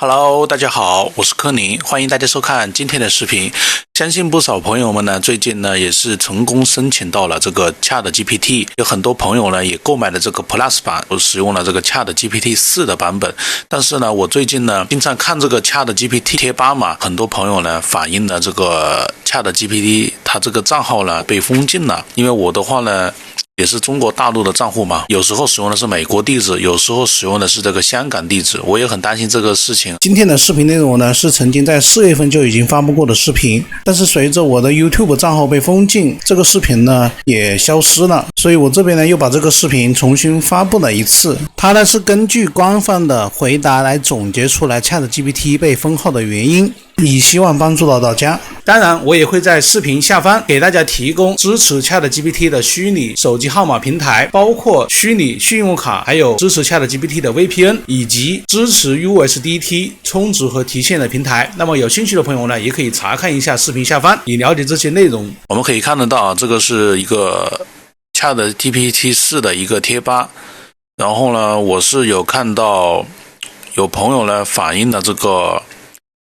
Hello， 大家好，我是柯宁，欢迎大家收看今天的视频。相信不少朋友们呢，最近呢也是成功申请到了这个 ChatGPT， 有很多朋友呢也购买了这个 Plus 版，我使用了这个 ChatGPT 4的版本。但是呢，我最近呢经常看这个 ChatGPT 贴吧嘛，很多朋友呢反映了这个 ChatGPT 它这个账号呢被封禁了，因为我的话呢也是中国大陆的账户嘛，有时候使用的是美国地址，有时候使用的是这个香港地址，我也很担心这个事情。今天的视频内容呢，是曾经在4月份就已经发布过的视频，但是随着我的 YouTube 账号被封禁，这个视频呢也消失了，所以我这边呢又把这个视频重新发布了一次。它呢是根据官方的回答来总结出来 ChatGPT 被封号的原因，以希望帮助到大家。当然我也会在视频下方给大家提供支持 ChatGPT 的虚拟手机号码平台，包括虚拟信用卡，还有支持 ChatGPT 的 VPN， 以及支持 USDT 充值和提现的平台。那么有兴趣的朋友呢，也可以查看一下视频下方，以了解这些内容。我们可以看得到，这个是一个 ChatGPT 4的一个贴吧，然后呢我是有看到有朋友呢反映了这个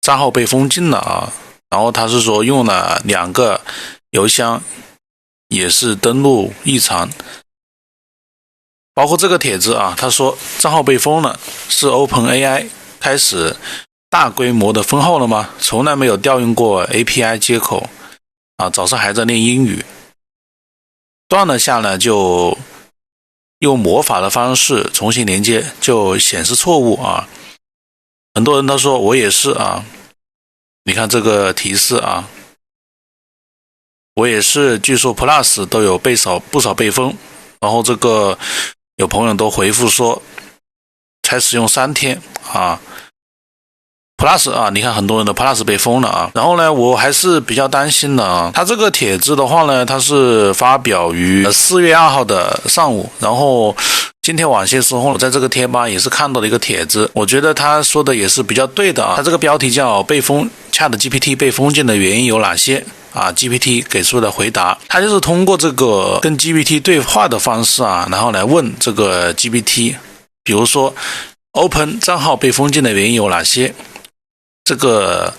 账号被封禁了啊，然后他是说用了2个邮箱也是登录异常，包括这个帖子啊，他说账号被封了，是 OpenAI 开始大规模的封号了吗？从来没有调用过 API 接口啊，早上还在练英语，断了下呢就用魔法的方式重新连接就显示错误啊。很多人他说我也是啊，你看这个提示啊，我也是，据说 Plus 都有不少被封，然后这个有朋友都回复说才使用3天啊 Plus 啊，你看很多人的 Plus 被封了啊。然后呢我还是比较担心的啊，他这个帖子的话呢，他是发表于4月2号的上午，然后今天晚些时候我在这个贴吧也是看到了一个帖子，我觉得他说的也是比较对的啊。他这个标题叫ChatGPT 被封禁的原因有哪些啊 ？GPT 给出的回答，他就是通过这个跟 GPT 对话的方式啊，然后来问这个 GPT， 比如说 Open 账号被封禁的原因有哪些？这个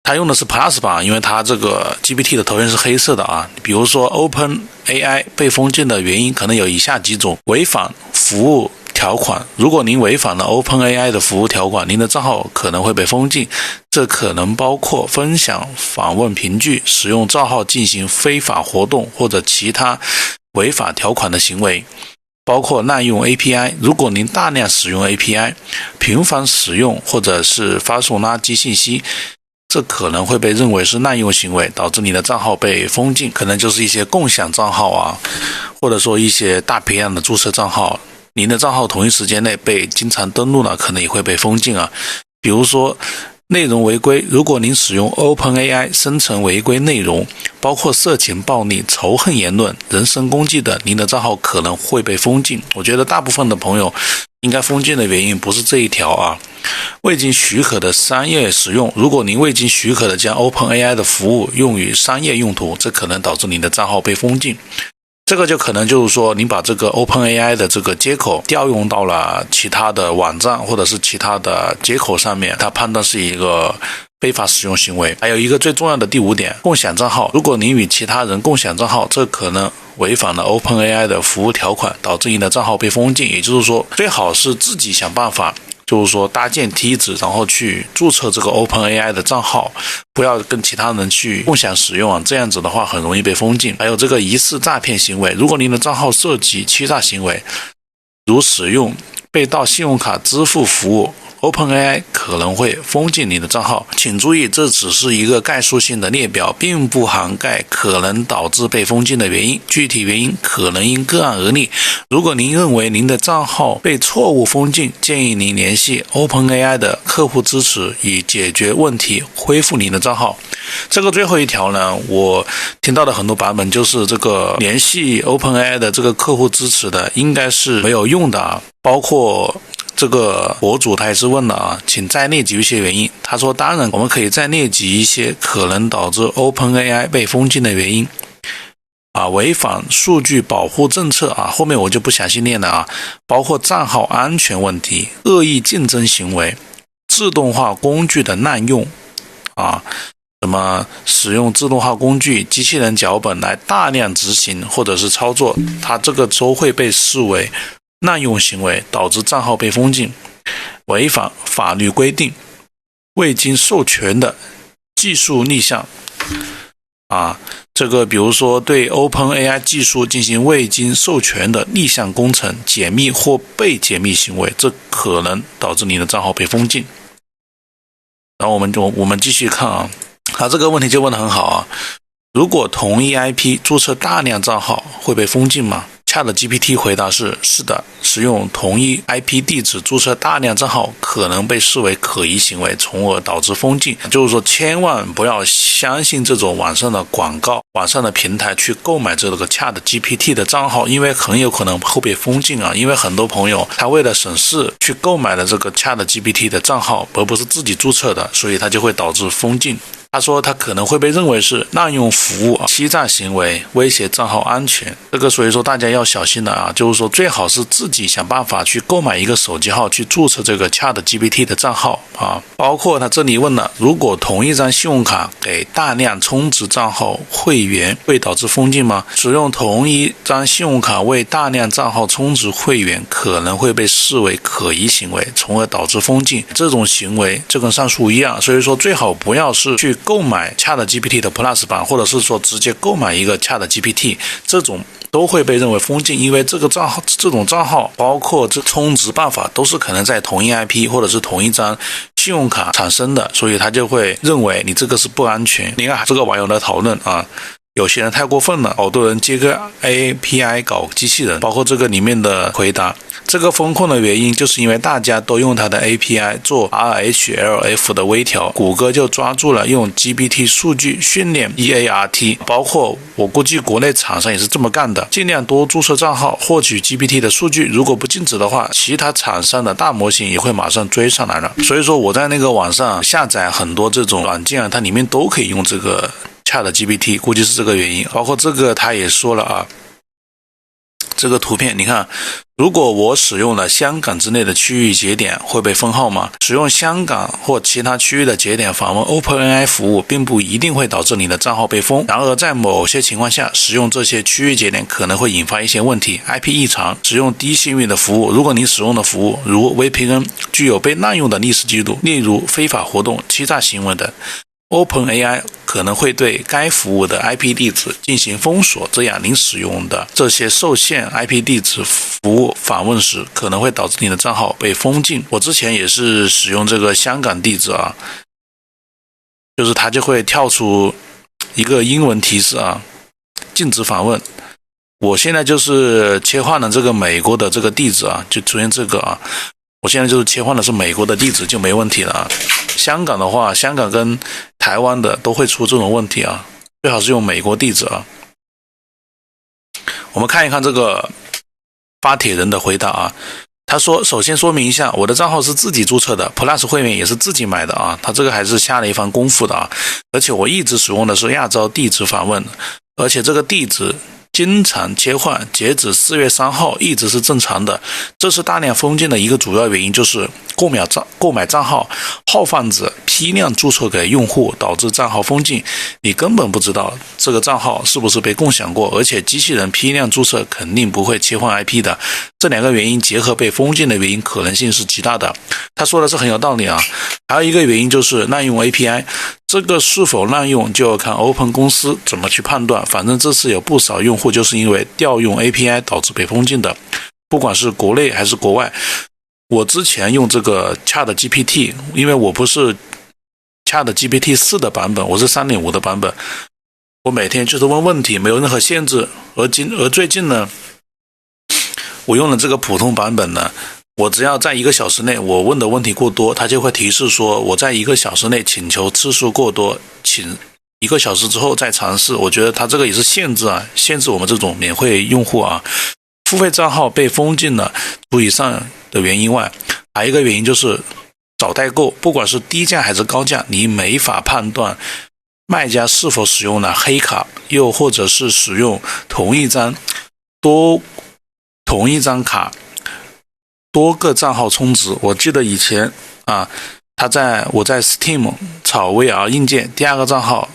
他用的是 Plus 版，因为他这个 GPT 的头像是黑色的啊。比如说 OpenAI 被封禁的原因可能有以下几种：违反服务条款，如果您违反了 OpenAI 的服务条款，您的账号可能会被封禁，这可能包括分享访问凭据、使用账号进行非法活动或者其他违法条款的行为，包括滥用 API， 如果您大量使用 API， 频繁使用或者是发送垃圾信息，这可能会被认为是滥用行为，导致你的账号被封禁，可能就是一些共享账号啊，或者说一些大批量的注册账号，您的账号同一时间内被经常登录了，可能也会被封禁啊。比如说内容违规，如果您使用 OpenAI 生成违规内容，包括色情、暴力、仇恨言论、人身攻击的，您的账号可能会被封禁。我觉得大部分的朋友应该封禁的原因不是这一条啊。未经许可的商业使用，如果您未经许可的将 OpenAI 的服务用于商业用途，这可能导致您的账号被封禁。这个就可能就是说您把这个 OpenAI 的这个接口调用到了其他的网站或者是其他的接口上面，它判断是一个非法使用行为。还有一个最重要的第5点，共享账号，如果您与其他人共享账号，这可能违反了 OpenAI 的服务条款，导致您的账号被封禁。也就是说最好是自己想办法，就是说搭建梯子，然后去注册这个 OpenAI 的账号，不要跟其他人去共享使用啊，这样子的话很容易被封禁。还有这个疑似诈骗行为，如果您的账号涉及欺诈行为，如使用被盗信用卡支付服务， OpenAI 可能会封禁你的账号。请注意，这只是一个概述性的列表，并不涵盖可能导致被封禁的原因，具体原因可能因个案而异。如果您认为您的账号被错误封禁，建议您联系 OpenAI 的客户支持，以解决问题，恢复您的账号。这个最后一条呢，我听到的很多版本就是这个联系 OpenAI 的这个客户支持的应该是没有用的啊，包括这个博主他也是问了啊，请再列举一些原因。他说当然我们可以再列举一些可能导致 OpenAI 被封禁的原因啊，违反数据保护政策啊，后面我就不详细念了啊，包括账号安全问题、恶意竞争行为、自动化工具的滥用什么使用自动化工具、机器人脚本来大量执行或者是操作，它这个都会被视为滥用行为，导致账号被封禁，违反法律规定，未经授权的技术逆向这个比如说对 OpenAI 技术进行未经授权的逆向工程、解密或被解密行为，这可能导致你的账号被封禁。然后我们继续看他这个问题就问得很好如果同一 IP 注册大量账号会被封禁吗？ChatGPT 回答是的，使用同一 IP 地址注册大量账号可能被视为可疑行为，从而导致封禁。就是说千万不要相信这种网上的广告、网上的平台去购买这个 ChatGPT 的账号，因为很有可能会被封禁因为很多朋友他为了省事去购买了这个 ChatGPT 的账号，而不是自己注册的，所以他就会导致封禁。他说他可能会被认为是滥用服务、欺诈行为，威胁账号安全。这个所以说大家要小心的就是说最好是自己想办法去购买一个手机号去注册这个 ChatGPT 的账号包括他这里问了，如果同一张信用卡给大量充值账号会员会导致封禁吗？使用同一张信用卡为大量账号充值会员可能会被视为可疑行为，从而导致封禁。这种行为就跟上述一样，所以说最好不要是去购买 ChatGPT 的 Plus 版，或者是说直接购买一个 ChatGPT， 这种都会被认为封禁，因为这种账号包括这充值办法都是可能在同一 IP 或者是同一张信用卡产生的，所以他就会认为你这个是不安全。你看这个网友的讨论有些人太过分了，好多人接个 API 搞机器人，包括这个里面的回答，这个风控的原因就是因为大家都用它的 API 做 RHLF 的微调，谷歌就抓住了用 GPT 数据训练 EART， 包括我估计国内厂商也是这么干的，尽量多注册账号获取 GPT 的数据，如果不禁止的话，其他厂商的大模型也会马上追上来了。所以说我在那个网上下载很多这种软件它里面都可以用这个ChatGPT， 估计是这个原因。包括这个他也说了这个图片你看，如果我使用了香港之内的区域节点会被封号吗？使用香港或其他区域的节点访问 OpenAI 服务并不一定会导致你的账号被封，然而在某些情况下，使用这些区域节点可能会引发一些问题。 IP 异常，使用低信誉的服务，如果你使用的服务如 VPN 具有被滥用的历史记录，例如非法活动、欺诈行为等，OpenAI 可能会对该服务的 IP 地址进行封锁，这样您使用的这些受限 IP 地址服务访问时，可能会导致你的账号被封禁。我之前也是使用这个香港地址就是它就会跳出一个英文提示禁止访问。我现在就是切换了这个美国的这个地址就出现这个我现在就是切换的是美国的地址就没问题了香港的话，香港跟台湾的都会出这种问题最好是用美国地址我们看一看这个发帖人的回答他说，首先说明一下，我的账号是自己注册的 Plus 会员也是自己买的他这个还是下了一番功夫的而且我一直使用的是亚洲地址访问，而且这个地址经常切换，截止4月3号一直是正常的。这是大量封禁的一个主要原因，就是购买账号号贩子批量注册给用户，导致账号封禁。你根本不知道这个账号是不是被共享过，而且机器人批量注册肯定不会切换 IP 的。这两个原因结合被封禁的原因可能性是极大的。他说的是很有道理还有一个原因就是滥用 API， 这个是否滥用就要看 Open 公司怎么去判断。反正这次有不少用户就是因为调用 API 导致被封禁的，不管是国内还是国外。我之前用这个 ChatGPT， 因为我不是 ChatGPT 4的版本，我是 3.5 的版本，我每天就是问问题，没有任何限制。而最近呢，我用了这个普通版本呢，我只要在1个小时内我问的问题过多，它就会提示说我在1个小时内请求次数过多，请1个小时之后再尝试。我觉得它这个也是限制我们这种免费用户付费账号被封禁了，除以上的原因外，还有一个原因就是找代购，不管是低价还是高价，你没法判断卖家是否使用了黑卡，又或者是使用同一张卡多个账号充值。我记得以前我在 Steam 炒 VR 硬件第二个账号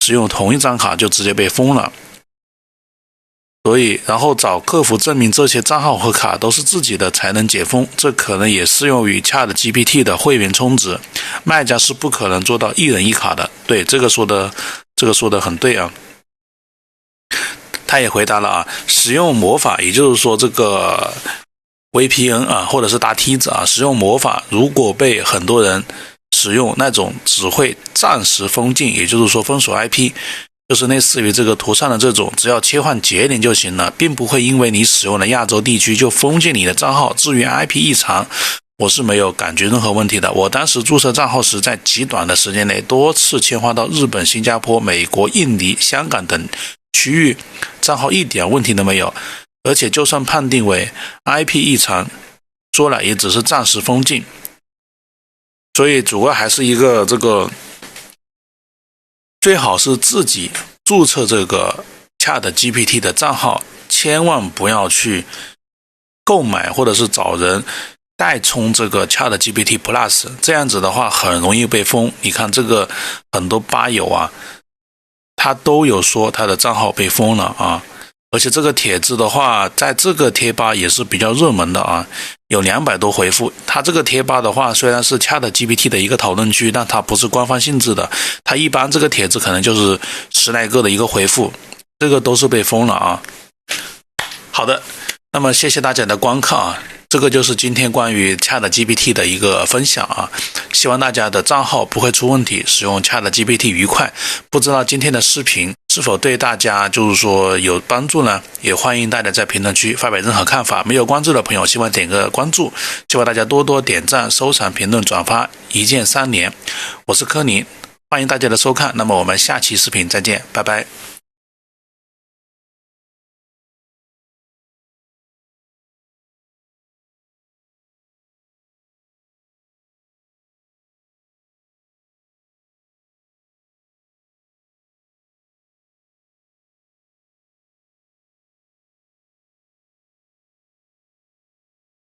使用同一张卡就直接被封了。所以然后找客服证明这些账号和卡都是自己的才能解封，这可能也适用于 ChatGPT 的会员充值，卖家是不可能做到一人一卡的。对，这个说的很对啊。他也回答了啊，使用魔法，也就是说这个 VPN 啊，或者是搭梯子啊，使用魔法如果被很多人使用，那种只会暂时封禁，也就是说封锁 IP，就是类似于这个图上的这种，只要切换节点就行了，并不会因为你使用了亚洲地区就封禁你的账号。至于 IP 异常，我是没有感觉任何问题的。我当时注册账号时，在极短的时间内多次切换到日本、新加坡、美国、印尼、香港等区域，账号一点问题都没有。而且就算判定为 IP 异常，说了也只是暂时封禁。所以主要还是一个这个。最好是自己注册这个 ChatGPT 的账号，千万不要去购买或者是找人代充这个 ChatGPT Plus， 这样子的话很容易被封。你看这个很多吧友啊，他都有说他的账号被封了啊。而且这个帖子的话，在这个贴吧也是比较热门的啊，有200多回复。它这个贴吧的话，虽然是 ChatGPT 的一个讨论区，但它不是官方性质的。它一般这个帖子可能就是10来个的一个回复，这个都是被封了啊。好的，那么谢谢大家的观看啊。这个就是今天关于 ChatGPT 的一个分享啊，希望大家的账号不会出问题，使用 ChatGPT 愉快。不知道今天的视频是否对大家就是说有帮助呢？也欢迎大家在评论区发表任何看法。没有关注的朋友，希望点个关注，希望大家多多点赞、收藏、评论、转发，一键3连。我是柯宁，欢迎大家的收看，那么我们下期视频再见，拜拜。